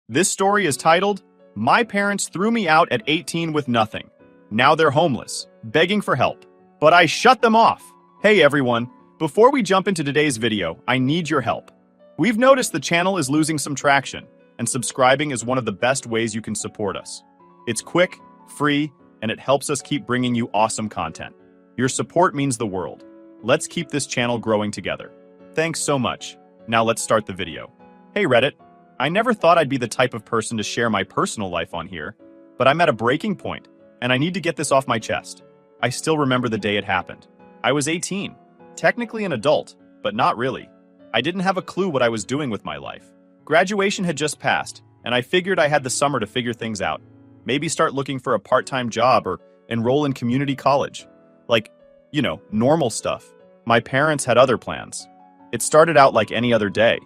This story is titled, My Parents Threw Me Out at 18 with Nothing. Now they're homeless, begging for help. But I shut them off. Hey everyone, before we jump into today's video, I need your help. We've noticed the channel is losing some traction, and subscribing is one of the best ways you can support us. It's quick, free, and it helps us keep bringing you awesome content. Your support means the world. Let's keep this channel growing together. Thanks so much. Now let's start the video. Hey Reddit, I never thought I'd be the type of person to share my personal life on here, but I'm at a breaking point, and I need to get this off my chest. I still remember the day it happened. I was 18, technically an adult, but not really. I didn't have a clue what I was doing with my life. Graduation had just passed, and I figured I had the summer to figure things out. Maybe start looking for a part-time job or enroll in community college. Like, normal stuff. My parents had other plans. It started out like any other day.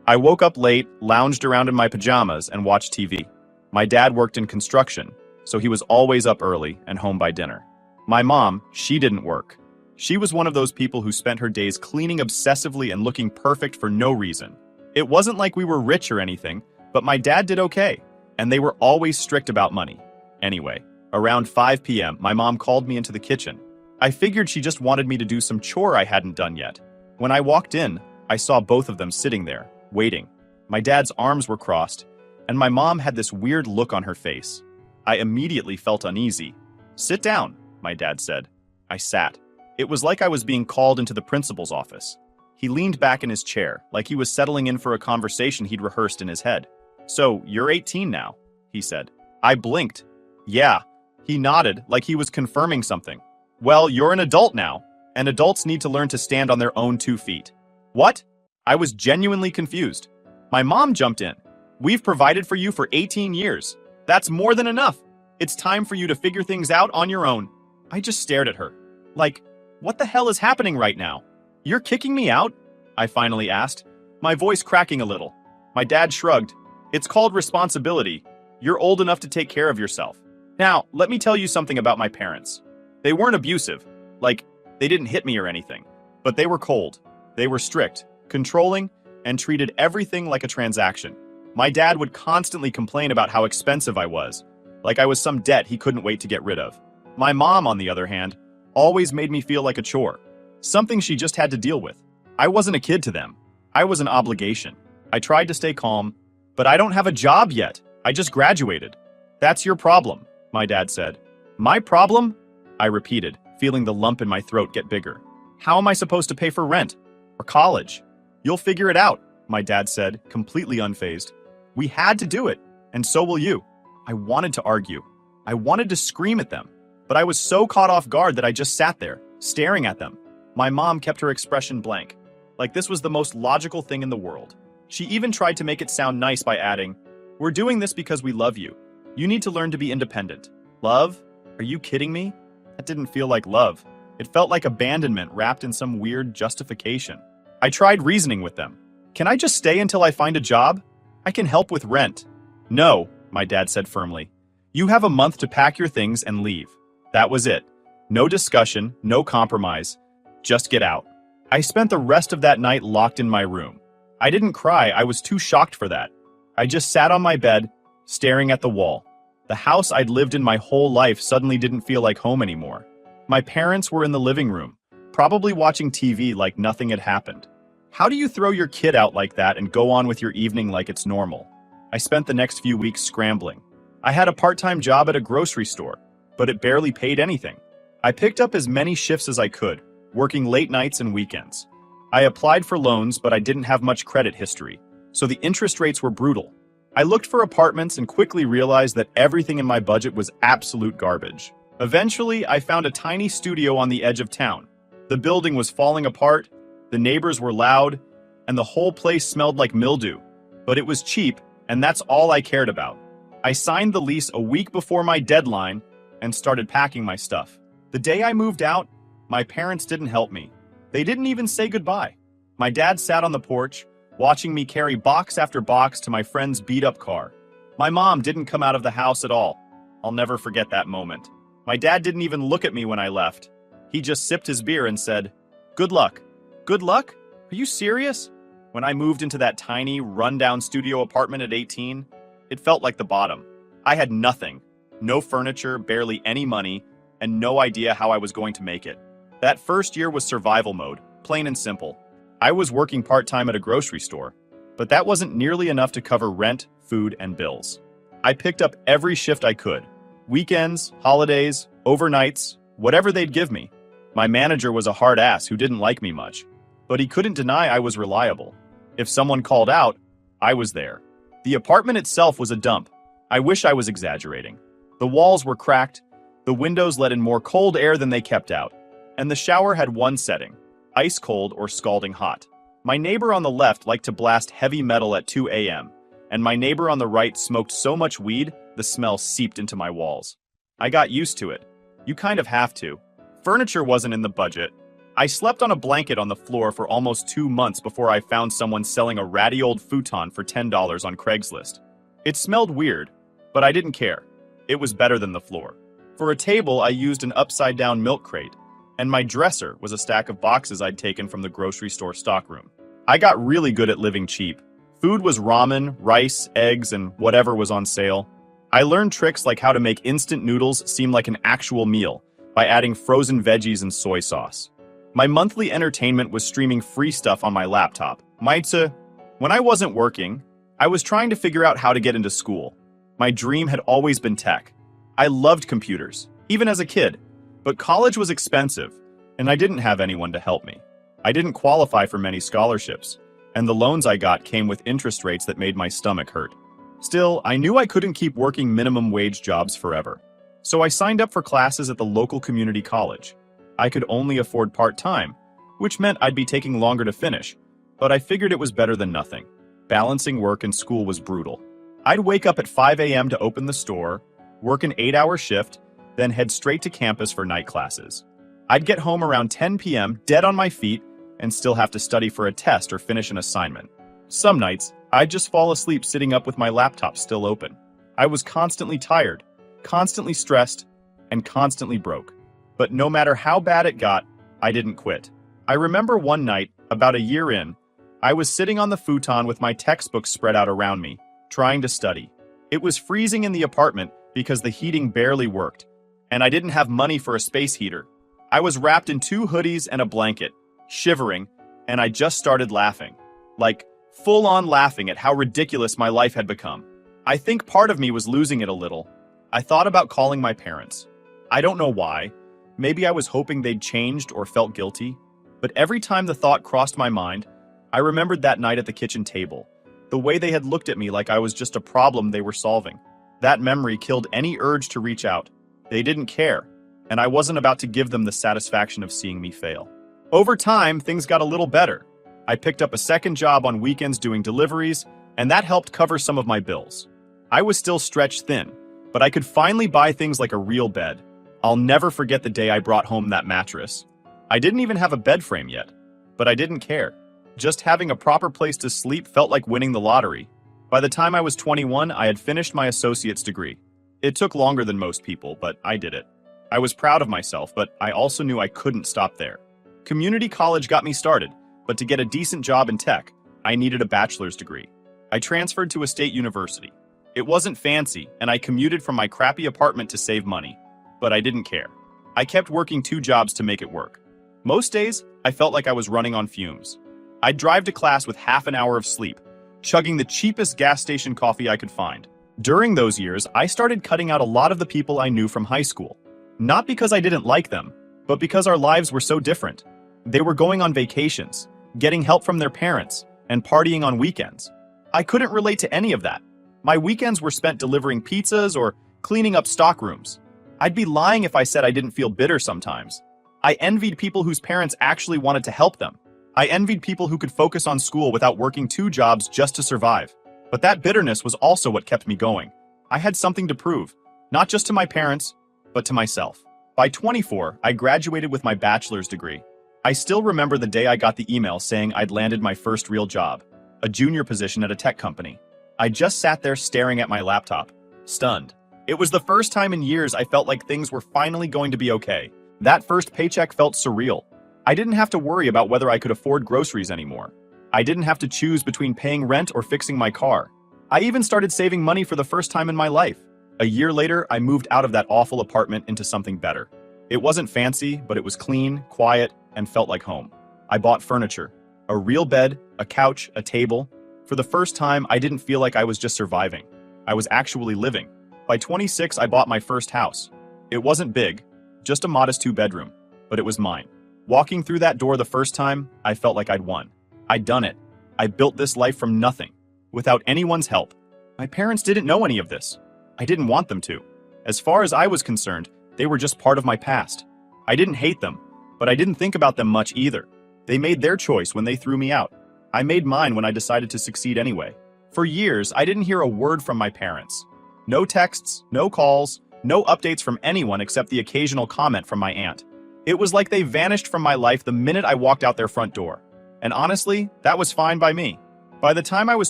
I woke up late, lounged around in my pajamas, and watched TV. My dad worked in construction, so he was always up early and home by dinner. My mom, she didn't work. She was one of those people who spent her days cleaning obsessively and looking perfect for no reason. It wasn't like we were rich or anything, but my dad did okay, and they were always strict about money. Anyway, around 5 p.m., my mom called me into the kitchen. I figured she just wanted me to do some chore I hadn't done yet. When I walked in, I saw both of them sitting there, waiting. My dad's arms were crossed, and my mom had this weird look on her face. I immediately felt uneasy. "Sit down," my dad said. I sat. It was like I was being called into the principal's office. He leaned back in his chair, like he was settling in for a conversation he'd rehearsed in his head. "So, you're 18 now," he said. I blinked. "Yeah." He nodded, like he was confirming something. "Well, you're an adult now, and adults need to learn to stand on their own 2 feet. What? I was genuinely confused. My mom jumped in. "We've provided for you for 18 years. That's more than enough. It's time for you to figure things out on your own." I just stared at her. Like, what the hell is happening right now? "You're kicking me out?" I finally asked, my voice cracking a little. My dad shrugged. "It's called responsibility. You're old enough to take care of yourself. Now, let me tell you something about my parents. They weren't abusive. Like, they didn't hit me or anything. But they were cold. They were strict, controlling, and treated everything like a transaction. My dad would constantly complain about how expensive I was, like I was some debt he couldn't wait to get rid of. My mom, on the other hand, always made me feel like a chore, something she just had to deal with. I wasn't a kid to them. I was an obligation. I tried to stay calm, but I don't have a job yet. I just graduated. "That's your problem," my dad said. "My problem?" I repeated, feeling the lump in my throat get bigger. "How am I supposed to pay for rent? Or college?" "You'll figure it out," my dad said, completely unfazed. "We had to do it, and so will you." I wanted to argue. I wanted to scream at them, but I was so caught off guard that I just sat there, staring at them. My mom kept her expression blank, like this was the most logical thing in the world. She even tried to make it sound nice by adding, "We're doing this because we love you. You need to learn to be independent." Love? Are you kidding me? That didn't feel like love. It felt like abandonment wrapped in some weird justification. I tried reasoning with them. "Can I just stay until I find a job? I can help with rent." "No," my dad said firmly. "You have a month to pack your things and leave." That was it. No discussion, no compromise. Just get out. I spent the rest of that night locked in my room. I didn't cry, I was too shocked for that. I just sat on my bed, staring at the wall. The house I'd lived in my whole life suddenly didn't feel like home anymore. My parents were in the living room, probably watching TV like nothing had happened. How do you throw your kid out like that and go on with your evening like it's normal? I spent the next few weeks scrambling. I had a part-time job at a grocery store, but it barely paid anything. I picked up as many shifts as I could, working late nights and weekends. I applied for loans, but I didn't have much credit history, so the interest rates were brutal. I looked for apartments and quickly realized that everything in my budget was absolute garbage. Eventually, I found a tiny studio on the edge of town. The building was falling apart, the neighbors were loud, and the whole place smelled like mildew. But it was cheap, and that's all I cared about. I signed the lease a week before my deadline and started packing my stuff. The day I moved out, my parents didn't help me. They didn't even say goodbye. My dad sat on the porch, watching me carry box after box to my friend's beat-up car. My mom didn't come out of the house at all. I'll never forget that moment. My dad didn't even look at me when I left. He just sipped his beer and said, "Good luck." Good luck? Are you serious? When I moved into that tiny, run-down studio apartment at 18, It felt like the bottom. I had nothing. No furniture, barely any money, and no idea how I was going to make it. That first year was survival mode, plain and simple. I was working part-time at a grocery store, but that wasn't nearly enough to cover rent, food, and bills. I picked up every shift I could. Weekends, holidays, overnights, whatever they'd give me. My manager was a hard ass who didn't like me much, but he couldn't deny I was reliable. If someone called out, I was there. The apartment itself was a dump. I wish I was exaggerating. The walls were cracked, the windows let in more cold air than they kept out, and the shower had one setting, ice cold or scalding hot. My neighbor on the left liked to blast heavy metal at 2 a.m., and my neighbor on the right smoked so much weed, the smell seeped into my walls. I got used to it. You kind of have to. Furniture wasn't in the budget. I slept on a blanket on the floor for almost 2 months before I found someone selling a ratty old futon for $10 on Craigslist. It smelled weird, but I didn't care. It was better than the floor. For a table, I used an upside-down milk crate, and my dresser was a stack of boxes I'd taken from the grocery store stockroom. I got really good at living cheap. Food was ramen, rice, eggs, and whatever was on sale. I learned tricks like how to make instant noodles seem like an actual meal by adding frozen veggies and soy sauce. My monthly entertainment was streaming free stuff on my laptop. When I wasn't working, I was trying to figure out how to get into school. My dream had always been tech. I loved computers, even as a kid, but college was expensive, and I didn't have anyone to help me. I didn't qualify for many scholarships, and the loans I got came with interest rates that made my stomach hurt. Still, I knew I couldn't keep working minimum wage jobs forever. So I signed up for classes at the local community college. I could only afford part-time, which meant I'd be taking longer to finish, but I figured it was better than nothing. Balancing work and school was brutal. I'd wake up at 5 a.m. to open the store, work an 8-hour shift, then head straight to campus for night classes. I'd get home around 10 p.m., dead on my feet, and still have to study for a test or finish an assignment. Some nights, I'd just fall asleep sitting up with my laptop still open. I was constantly tired, constantly stressed, and constantly broke. But no matter how bad it got, I didn't quit. I remember one night, about a year in, I was sitting on the futon with my textbooks spread out around me, trying to study. It was freezing in the apartment because the heating barely worked, and I didn't have money for a space heater. I was wrapped in 2 hoodies and a blanket, shivering, and I just started laughing. Like, full-on laughing at how ridiculous my life had become. I think part of me was losing it a little. I thought about calling my parents. I don't know why. Maybe I was hoping they'd changed or felt guilty. But every time the thought crossed my mind, I remembered that night at the kitchen table. The way they had looked at me like I was just a problem they were solving. That memory killed any urge to reach out. They didn't care, and I wasn't about to give them the satisfaction of seeing me fail. Over time, things got a little better. I picked up a second job on weekends doing deliveries, and that helped cover some of my bills. I was still stretched thin, but I could finally buy things like a real bed. I'll never forget the day I brought home that mattress. I didn't even have a bed frame yet, but I didn't care. Just having a proper place to sleep felt like winning the lottery. By the time I was 21, I had finished my associate's degree. It took longer than most people, but I did it. I was proud of myself, but I also knew I couldn't stop there. Community college got me started, but to get a decent job in tech, I needed a bachelor's degree. I transferred to a state university. It wasn't fancy, and I commuted from my crappy apartment to save money, but I didn't care. I kept working 2 jobs to make it work. Most days, I felt like I was running on fumes. I'd drive to class with half an hour of sleep, chugging the cheapest gas station coffee I could find. During those years, I started cutting out a lot of the people I knew from high school. Not because I didn't like them, but because our lives were so different. They were going on vacations, getting help from their parents, and partying on weekends. I couldn't relate to any of that. My weekends were spent delivering pizzas or cleaning up stockrooms. I'd be lying if I said I didn't feel bitter sometimes. I envied people whose parents actually wanted to help them. I envied people who could focus on school without working 2 jobs just to survive. But that bitterness was also what kept me going. I had something to prove, not just to my parents, but to myself. By 24, I graduated with my bachelor's degree. I still remember the day I got the email saying I'd landed my first real job, a junior position at a tech company. I just sat there staring at my laptop, stunned. It was the first time in years I felt like things were finally going to be okay. That first paycheck felt surreal. I didn't have to worry about whether I could afford groceries anymore. I didn't have to choose between paying rent or fixing my car. I even started saving money for the first time in my life. A year later, I moved out of that awful apartment into something better. It wasn't fancy, but it was clean, quiet, and felt like home. I bought furniture, a real bed, a couch, a table. For the first time, I didn't feel like I was just surviving. I was actually living. By 26, I bought my first house. It wasn't big, just a modest 2-bedroom, but it was mine. Walking through that door the first time, I felt like I'd won. I'd done it. I built this life from nothing, without anyone's help. My parents didn't know any of this. I didn't want them to. As far as I was concerned, they were just part of my past. I didn't hate them, but I didn't think about them much either. They made their choice when they threw me out. I made mine when I decided to succeed anyway. For years, I didn't hear a word from my parents. No texts, no calls, no updates from anyone except the occasional comment from my aunt. It was like they vanished from my life the minute I walked out their front door. And honestly, that was fine by me. By the time I was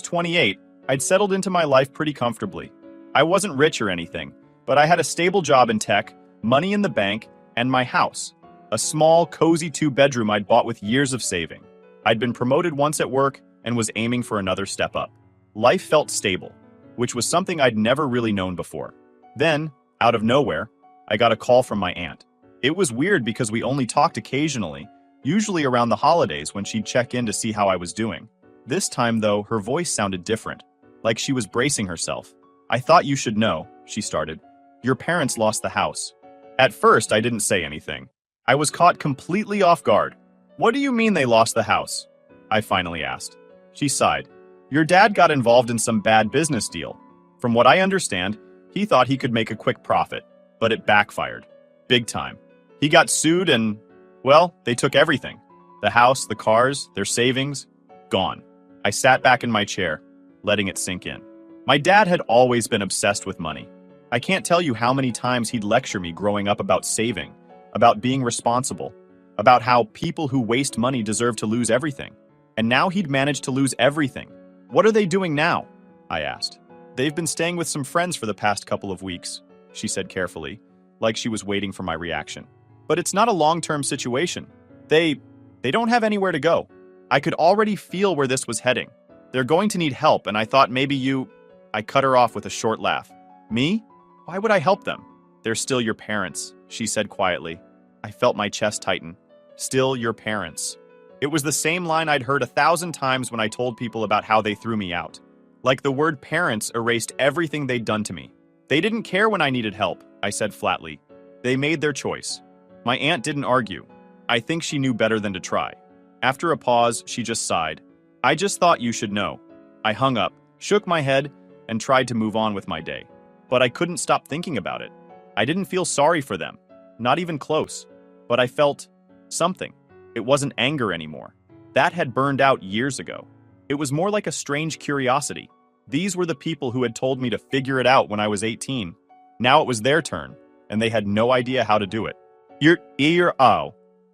28, I'd settled into my life pretty comfortably. I wasn't rich or anything, but I had a stable job in tech, money in the bank, and my house. A small, cozy 2-bedroom I'd bought with years of saving. I'd been promoted once at work and was aiming for another step up. Life felt stable, which was something I'd never really known before. Then, out of nowhere, I got a call from my aunt. It was weird because we only talked occasionally, usually around the holidays when she'd check in to see how I was doing. This time, though, her voice sounded different, like she was bracing herself. "I thought you should know," she started. "Your parents lost the house." At first, I didn't say anything. I was caught completely off guard. "What do you mean they lost the house?" I finally asked. She sighed. "Your dad got involved in some bad business deal. From what I understand, he thought he could make a quick profit, but it backfired. Big time. He got sued and, well, they took everything. The house, the cars, their savings, gone." I sat back in my chair, letting it sink in. My dad had always been obsessed with money. I can't tell you how many times he'd lecture me growing up about saving, about being responsible, about how people who waste money deserve to lose everything. And now he'd managed to lose everything. "What are they doing now?" I asked. "They've been staying with some friends for the past couple of weeks," she said carefully, like she was waiting for my reaction. "But it's not a long-term situation. They don't have anywhere to go." I could already feel where this was heading. "They're going to need help, and I thought maybe you—" I cut her off with a short laugh. "Me? Why would I help them?" "They're still your parents," she said quietly. I felt my chest tighten. "Still your parents." It was the same line I'd heard 1,000 times when I told people about how they threw me out. Like the word parents erased everything they'd done to me. "They didn't care when I needed help," I said flatly. "They made their choice." My aunt didn't argue. I think she knew better than to try. After a pause, she just sighed. "I just thought you should know." I hung up, shook my head, and tried to move on with my day. But I couldn't stop thinking about it. I didn't feel sorry for them, not even close. But I felt something. It wasn't anger anymore. That had burned out years ago. It was more like a strange curiosity. These were the people who had told me to figure it out when I was 18. Now it was their turn, and they had no idea how to do it.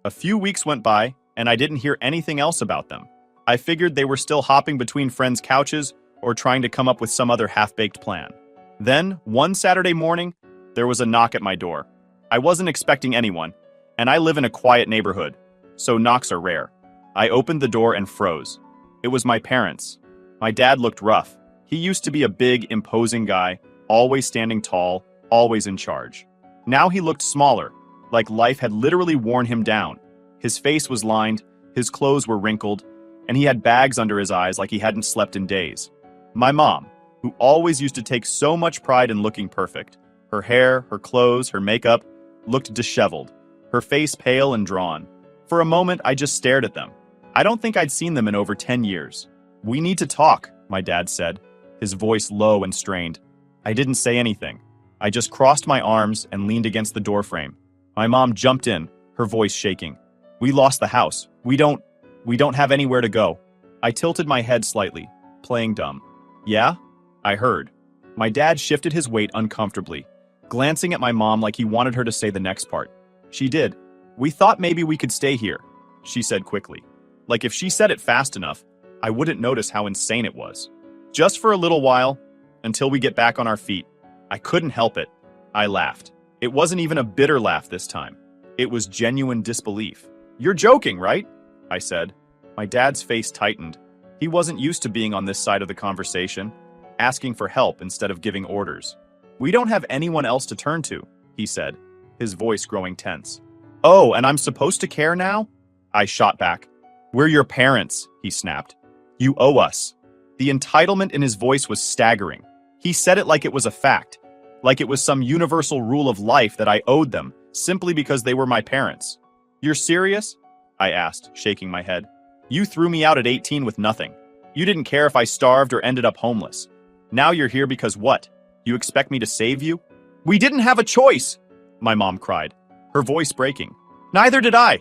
A few weeks went by, and I didn't hear anything else about them. I figured they were still hopping between friends' couches or trying to come up with some other half-baked plan. Then, one Saturday morning, there was a knock at my door. I wasn't expecting anyone, and I live in a quiet neighborhood, so knocks are rare. I opened the door and froze. It was my parents. My dad looked rough. He used to be a big, imposing guy, always standing tall, always in charge. Now he looked smaller, like life had literally worn him down. His face was lined, his clothes were wrinkled, and he had bags under his eyes like he hadn't slept in days. My mom, who always used to take so much pride in looking perfect, her hair, her clothes, her makeup, looked disheveled, her face pale and drawn. For a moment, I just stared at them. I don't think I'd seen them in over 10 years. "We need to talk," my dad said, his voice low and strained. I didn't say anything. I just crossed my arms and leaned against the doorframe. My mom jumped in, her voice shaking. "We lost the house. We don't have anywhere to go." I tilted my head slightly, playing dumb. "Yeah?" I heard. My dad shifted his weight uncomfortably, glancing at my mom like he wanted her to say the next part. She did. "We thought maybe we could stay here," she said quickly. Like if she said it fast enough, I wouldn't notice how insane it was. "Just for a little while, until we get back on our feet." I couldn't help it. I laughed. It wasn't even a bitter laugh this time. It was genuine disbelief. "You're joking, right?" I said. My dad's face tightened. He wasn't used to being on this side of the conversation. asking for help instead of giving orders. "We don't have anyone else to turn to," he said, his voice growing tense. "Oh, and I'm supposed to care now?" I shot back. "We're your parents," he snapped. "You owe us." The entitlement in his voice was staggering. He said it like it was a fact, like it was some universal rule of life that I owed them, simply because they were my parents. "You're serious?" I asked, shaking my head. "You threw me out at 18 with nothing. You didn't care if I starved or ended up homeless. Now you're here because what? You expect me to save you?" "We didn't have a choice!" my mom cried, her voice breaking. "Neither did I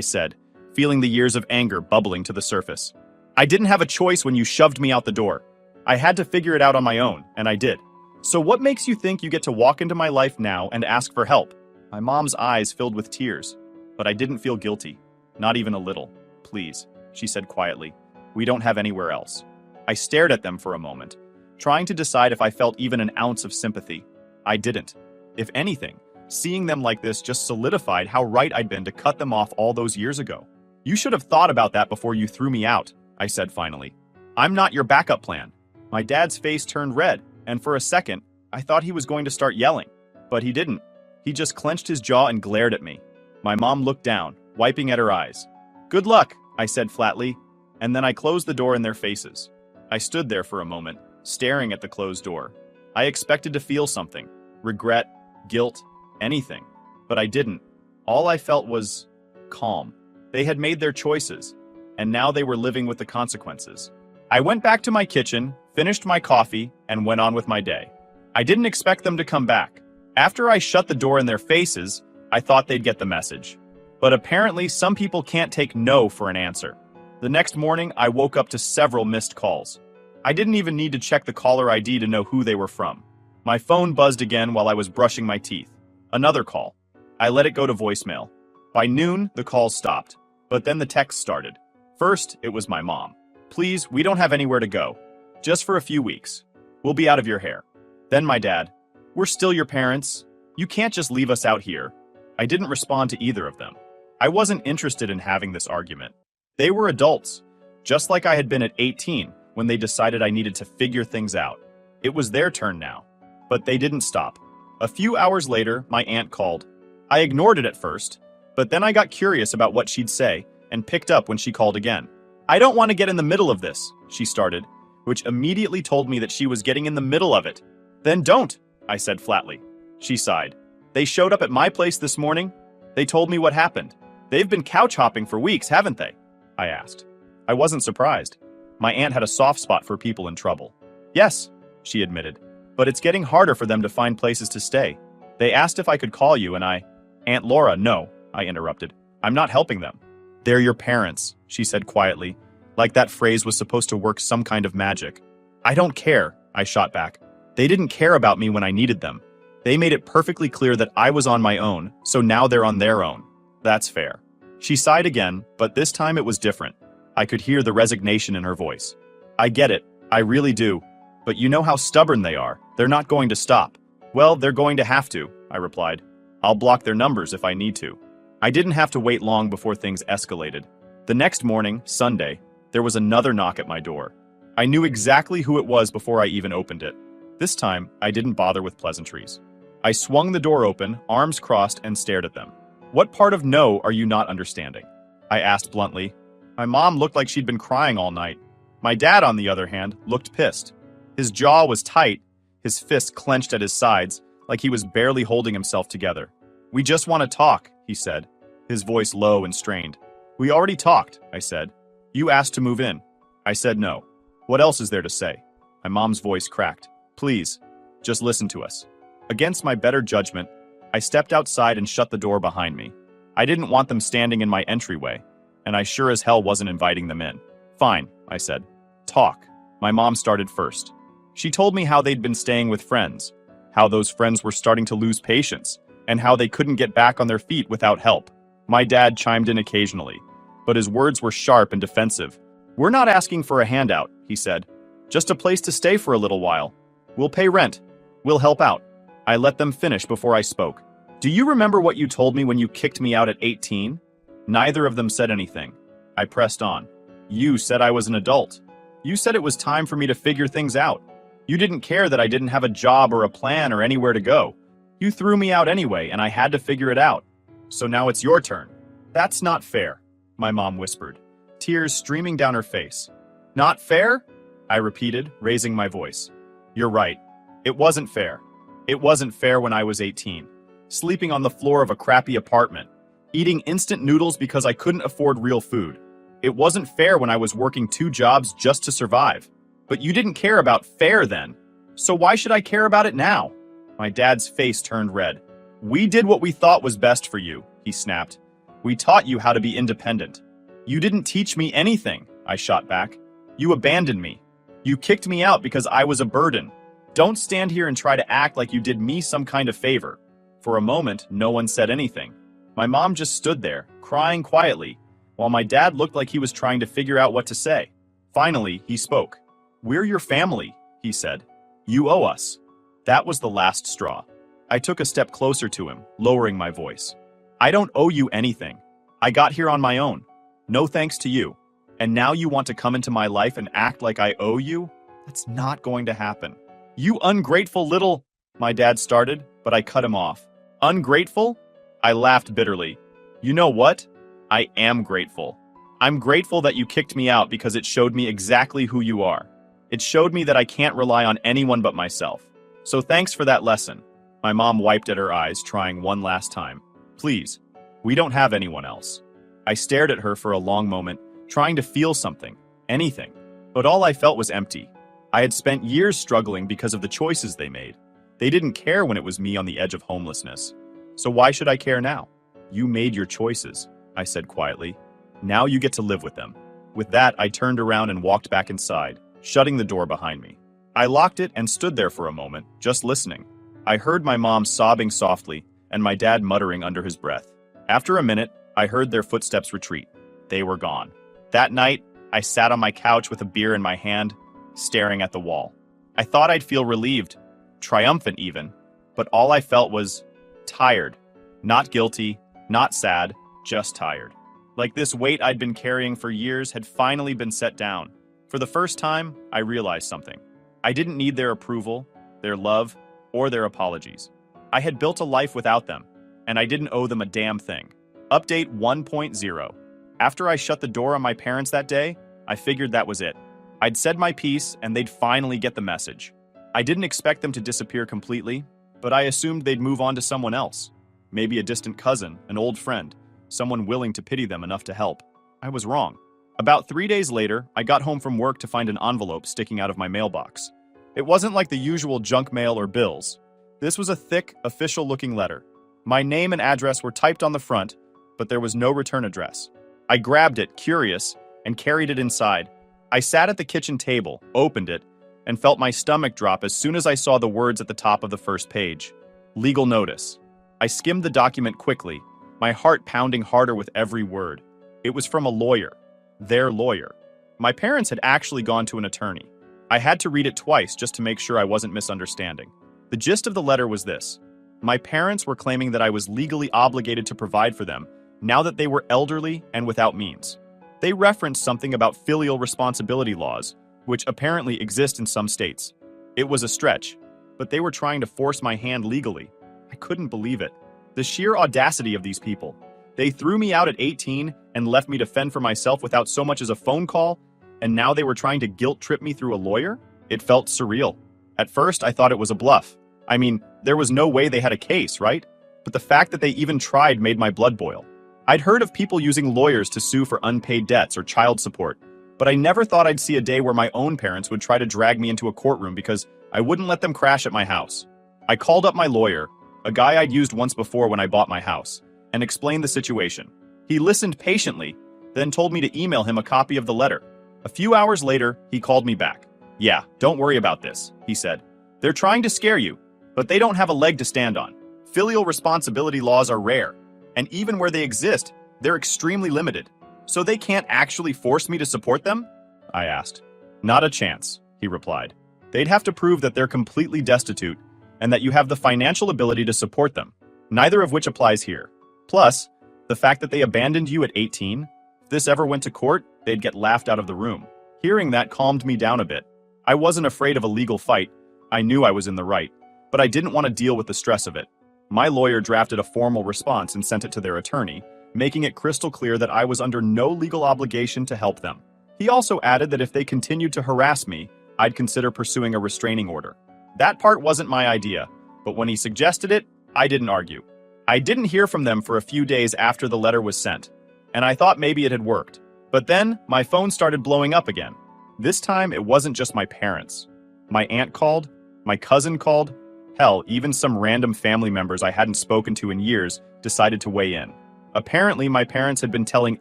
said, feeling the years of anger bubbling to the surface. "I didn't have a choice when you shoved me out the door. I had to figure it out on my own, and I did. So what makes you think you get to walk into my life now and ask for help?" My mom's eyes filled with tears, but I didn't feel guilty. "Not even a little. Please," she said quietly. "We don't have anywhere else." I stared at them for a moment, trying to decide if I felt even an ounce of sympathy. I didn't. If anything, seeing them like this just solidified how right I'd been to cut them off all those years ago. "You should have thought about that before you threw me out," I said finally. "I'm not your backup plan." My dad's face turned red, and for a second, I thought he was going to start yelling. But he didn't. He just clenched his jaw and glared at me. My mom looked down, wiping at her eyes. "Good luck," I said flatly, and then I closed the door in their faces. I stood there for a moment, staring at the closed door. I expected to feel something. Regret, guilt, anything. But I didn't. All I felt was calm. They had made their choices, and now they were living with the consequences. I went back to my kitchen, finished my coffee, and went on with my day. I didn't expect them to come back. After I shut the door in their faces, I thought they'd get the message. But apparently, some people can't take no for an answer. The next morning, I woke up to several missed calls. I didn't even need to check the caller ID to know who they were from. My phone buzzed again while I was brushing my teeth. Another call. I let it go to voicemail. By noon, the calls stopped. But then the text started. First, it was my mom. "Please, we don't have anywhere to go. Just for a few weeks. We'll be out of your hair." Then my dad. "We're still your parents. You can't just leave us out here." I didn't respond to either of them. I wasn't interested in having this argument. They were adults, just like I had been at 18 when they decided I needed to figure things out. It was their turn now. But they didn't stop. A few hours later, my aunt called. I ignored it at first, but then I got curious about what she'd say and picked up when she called again. "I don't want to get in the middle of this," she started, which immediately told me that she was getting in the middle of it. "Then don't," I said flatly. She sighed. "They showed up at my place this morning. They told me what happened. They've been couch hopping for weeks, haven't they?" I asked. I wasn't surprised. My aunt had a soft spot for people in trouble. "Yes," she admitted, "but it's getting harder for them to find places to stay. They asked if I could call you and I—" "Aunt Laura, no," I interrupted. "I'm not helping them." "They're your parents," she said quietly, like that phrase was supposed to work some kind of magic. "I don't care," I shot back. "They didn't care about me when I needed them. They made it perfectly clear that I was on my own, so now they're on their own. That's fair." She sighed again, but this time it was different. I could hear the resignation in her voice. "I get it, I really do. But you know how stubborn they are. They're not going to stop." "Well, they're going to have to," I replied. "I'll block their numbers if I need to." I didn't have to wait long before things escalated. The next morning, Sunday, there was another knock at my door. I knew exactly who it was before I even opened it. This time, I didn't bother with pleasantries. I swung the door open, arms crossed, and stared at them. "What part of no are you not understanding?" I asked bluntly. My mom looked like she'd been crying all night. My dad, on the other hand, looked pissed. His jaw was tight, his fists clenched at his sides, like he was barely holding himself together. "We just want to talk," he said, his voice low and strained. "We already talked," I said. "You asked to move in." I said no. "What else is there to say?" My mom's voice cracked. "Please, just listen to us." Against my better judgment, I stepped outside and shut the door behind me. I didn't want them standing in my entryway, and I sure as hell wasn't inviting them in. "Fine," I said. "Talk." My mom started first. She told me how they'd been staying with friends, how those friends were starting to lose patience, and how they couldn't get back on their feet without help. My dad chimed in occasionally, but his words were sharp and defensive. "We're not asking for a handout," he said. "Just a place to stay for a little while. We'll pay rent. We'll help out." I let them finish before I spoke. "Do you remember what you told me when you kicked me out at 18? Neither of them said anything. I pressed on. "You said I was an adult. You said it was time for me to figure things out. You didn't care that I didn't have a job or a plan or anywhere to go. You threw me out anyway, and I had to figure it out. So now it's your turn. That's not fair, my mom whispered, tears streaming down her face. Not fair? I repeated, raising my voice. You're right. It wasn't fair. It wasn't fair when I was 18, sleeping on the floor of a crappy apartment, eating instant noodles because I couldn't afford real food. It wasn't fair when I was working 2 jobs just to survive. But you didn't care about fair then. So why should I care about it now? My dad's face turned red. We did what we thought was best for you, he snapped. We taught you how to be independent. You didn't teach me anything, I shot back. You abandoned me. You kicked me out because I was a burden. Don't stand here and try to act like you did me some kind of favor. For a moment, no one said anything. My mom just stood there, crying quietly, while my dad looked like he was trying to figure out what to say. Finally, he spoke. We're your family, he said. You owe us. That was the last straw. I took a step closer to him, lowering my voice. I don't owe you anything. I got here on my own. No thanks to you. And now you want to come into my life and act like I owe you? That's not going to happen. You ungrateful little... My dad started, but I cut him off. Ungrateful? I laughed bitterly. You know what? I am grateful. I'm grateful that you kicked me out because it showed me exactly who you are. It showed me that I can't rely on anyone but myself. So thanks for that lesson. My mom wiped at her eyes, trying one last time. Please, we don't have anyone else. I stared at her for a long moment, trying to feel something, anything. But all I felt was empty. I had spent years struggling because of the choices they made. They didn't care when it was me on the edge of homelessness. So why should I care now? You made your choices, I said quietly. Now you get to live with them. With that, I turned around and walked back inside, shutting the door behind me. I locked it and stood there for a moment, just listening. I heard my mom sobbing softly and my dad muttering under his breath. After a minute, I heard their footsteps retreat. They were gone. That night, I sat on my couch with a beer in my hand, staring at the wall. I thought I'd feel relieved, triumphant even, but all I felt was tired. Not guilty, not sad, just tired. Like this weight I'd been carrying for years had finally been set down. For the first time, I realized something. I didn't need their approval, their love, or their apologies. I had built a life without them, and I didn't owe them a damn thing. Update 1.0. After I shut the door on my parents that day, I figured that was it. I'd said my piece, and they'd finally get the message. I didn't expect them to disappear completely, but I assumed they'd move on to someone else. Maybe a distant cousin, an old friend, someone willing to pity them enough to help. I was wrong. About 3 days later, I got home from work to find an envelope sticking out of my mailbox. It wasn't like the usual junk mail or bills. This was a thick, official-looking letter. My name and address were typed on the front, but there was no return address. I grabbed it, curious, and carried it inside. I sat at the kitchen table, opened it, and felt my stomach drop as soon as I saw the words at the top of the first page. Legal notice. I skimmed the document quickly, my heart pounding harder with every word. It was from a lawyer. Their lawyer. My parents had actually gone to an attorney. I had to read it twice just to make sure I wasn't misunderstanding. The gist of the letter was this. My parents were claiming that I was legally obligated to provide for them now that they were elderly and without means. They referenced something about filial responsibility laws, which apparently exist in some states. It was a stretch, but they were trying to force my hand legally. I couldn't believe it. The sheer audacity of these people. They threw me out at 18 and left me to fend for myself without so much as a phone call, and now they were trying to guilt-trip me through a lawyer? It felt surreal. At first, I thought it was a bluff. I mean, there was no way they had a case, right? But the fact that they even tried made my blood boil. I'd heard of people using lawyers to sue for unpaid debts or child support, but I never thought I'd see a day where my own parents would try to drag me into a courtroom because I wouldn't let them crash at my house. I called up my lawyer, a guy I'd used once before when I bought my house, and explained the situation. He listened patiently, then told me to email him a copy of the letter. A few hours later, he called me back. Yeah, don't worry about this, he said. They're trying to scare you, but they don't have a leg to stand on. Filial responsibility laws are rare, and even where they exist, they're extremely limited. So they can't actually force me to support them? I asked. Not a chance, he replied. They'd have to prove that they're completely destitute and that you have the financial ability to support them, neither of which applies here. Plus, the fact that they abandoned you at 18, if this ever went to court, they'd get laughed out of the room. Hearing that calmed me down a bit. I wasn't afraid of a legal fight, I knew I was in the right, but I didn't want to deal with the stress of it. My lawyer drafted a formal response and sent it to their attorney, making it crystal clear that I was under no legal obligation to help them. He also added that if they continued to harass me, I'd consider pursuing a restraining order. That part wasn't my idea, but when he suggested it, I didn't argue. I didn't hear from them for a few days after the letter was sent, and I thought maybe it had worked. But then, my phone started blowing up again. This time, it wasn't just my parents. My aunt called, my cousin called, hell, even some random family members I hadn't spoken to in years decided to weigh in. Apparently, my parents had been telling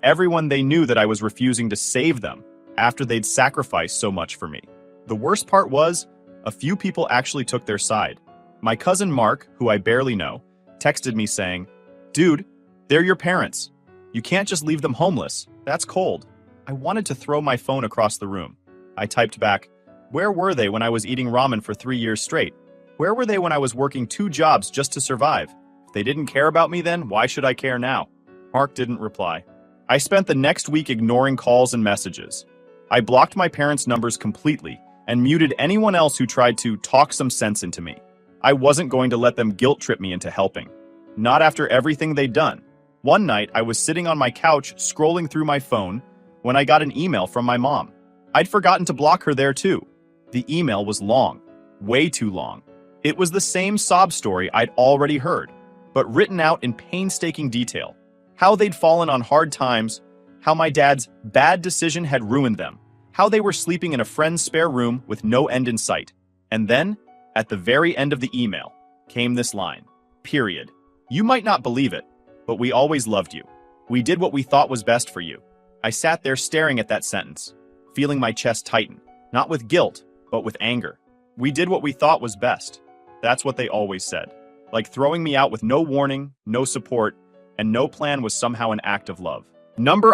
everyone they knew that I was refusing to save them after they'd sacrificed so much for me. The worst part was, a few people actually took their side. My cousin Mark, who I barely know, texted me saying, "Dude, they're your parents. You can't just leave them homeless. That's cold." I wanted to throw my phone across the room. I typed back, "Where were they when I was eating ramen for 3 years straight? Where were they when I was working 2 jobs just to survive? If they didn't care about me then, why should I care now?" Mark didn't reply. I spent the next week ignoring calls and messages. I blocked my parents' numbers completely and muted anyone else who tried to talk some sense into me. I wasn't going to let them guilt trip me into helping. Not after everything they'd done. One night, I was sitting on my couch scrolling through my phone when I got an email from my mom. I'd forgotten to block her there too. The email was long, way too long. It was the same sob story I'd already heard, but written out in painstaking detail. How they'd fallen on hard times, how my dad's bad decision had ruined them, how they were sleeping in a friend's spare room with no end in sight. And then, at the very end of the email, came this line, period. "You might not believe it, but we always loved you. We did what we thought was best for you." I sat there staring at that sentence, feeling my chest tighten, not with guilt, but with anger. We did what we thought was best. That's what they always said. Like throwing me out with no warning, no support, and no plan was somehow an act of love.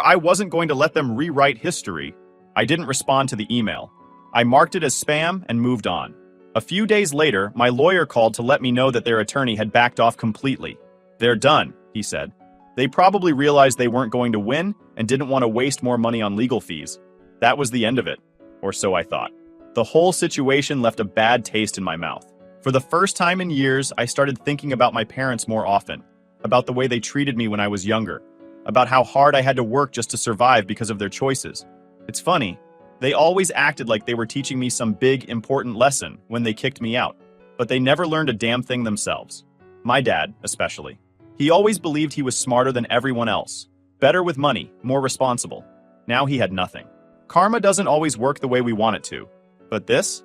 I wasn't going to let them rewrite history. I didn't respond to the email. I marked it as spam and moved on. A few days later, my lawyer called to let me know that their attorney had backed off completely. "They're done," he said. "They probably realized they weren't going to win and didn't want to waste more money on legal fees." That was the end of it, or so I thought. The whole situation left a bad taste in my mouth. For the first time in years, I started thinking about my parents more often, about the way they treated me when I was younger, about how hard I had to work just to survive because of their choices. It's funny, they always acted like they were teaching me some big, important lesson when they kicked me out, but they never learned a damn thing themselves. My dad, especially. He always believed he was smarter than everyone else, better with money, more responsible. Now he had nothing. Karma doesn't always work the way we want it to, but this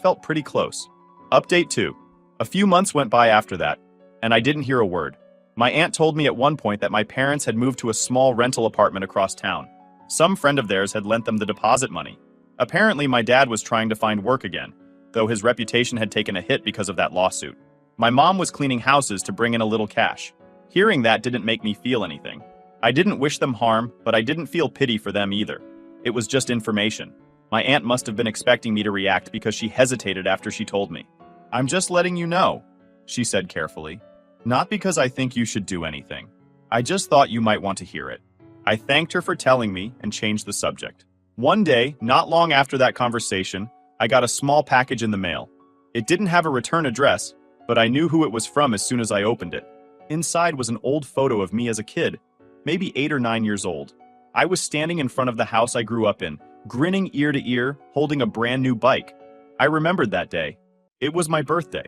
felt pretty close. Update 2. A few months went by after that, and I didn't hear a word. My aunt told me at one point that my parents had moved to a small rental apartment across town. Some friend of theirs had lent them the deposit money. Apparently, my dad was trying to find work again, though his reputation had taken a hit because of that lawsuit. My mom was cleaning houses to bring in a little cash. Hearing that didn't make me feel anything. I didn't wish them harm, but I didn't feel pity for them either. It was just information. My aunt must have been expecting me to react because she hesitated after she told me. "I'm just letting you know," she said carefully. "Not because I think you should do anything. I just thought you might want to hear it." I thanked her for telling me and changed the subject. One day, not long after that conversation, I got a small package in the mail. It didn't have a return address, but I knew who it was from as soon as I opened it. Inside was an old photo of me as a kid, maybe 8 or 9 years old. I was standing in front of the house I grew up in, grinning ear to ear, holding a brand new bike. I remembered that day. It was my birthday,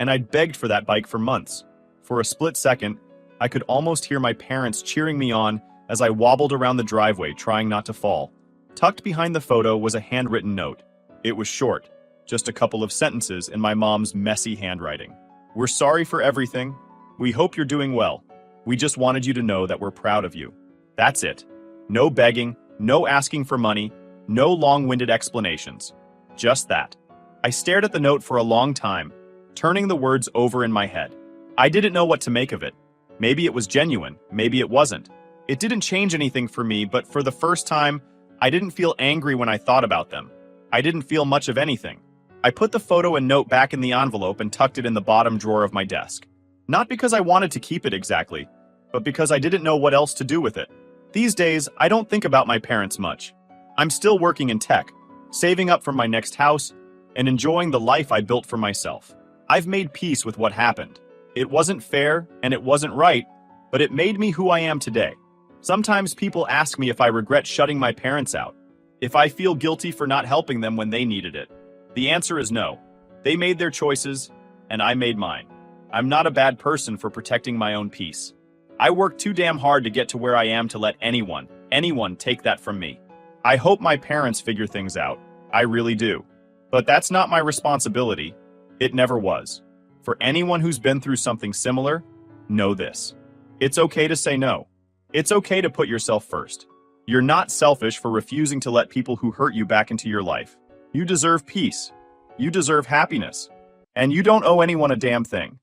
and I'd begged for that bike for months. For a split second, I could almost hear my parents cheering me on as I wobbled around the driveway trying not to fall. Tucked behind the photo was a handwritten note. It was short, just a couple of sentences in my mom's messy handwriting. "We're sorry for everything. We hope you're doing well. We just wanted you to know that we're proud of you." That's it. No begging, no asking for money, no long-winded explanations. Just that. I stared at the note for a long time, turning the words over in my head. I didn't know what to make of it. Maybe it was genuine, maybe it wasn't. It didn't change anything for me, but for the first time, I didn't feel angry when I thought about them. I didn't feel much of anything. I put the photo and note back in the envelope and tucked it in the bottom drawer of my desk. Not because I wanted to keep it exactly, but because I didn't know what else to do with it. These days, I don't think about my parents much. I'm still working in tech, saving up for my next house, and enjoying the life I built for myself. I've made peace with what happened. It wasn't fair and it wasn't right, but it made me who I am today. Sometimes people ask me if I regret shutting my parents out, if I feel guilty for not helping them when they needed it. The answer is no. They made their choices, and I made mine. I'm not a bad person for protecting my own peace. I worked too damn hard to get to where I am to let anyone take that from me. I hope my parents figure things out. I really do. But that's not my responsibility. It never was. For anyone who's been through something similar, know this. It's okay to say no. It's okay to put yourself first. You're not selfish for refusing to let people who hurt you back into your life. You deserve peace. You deserve happiness. And you don't owe anyone a damn thing.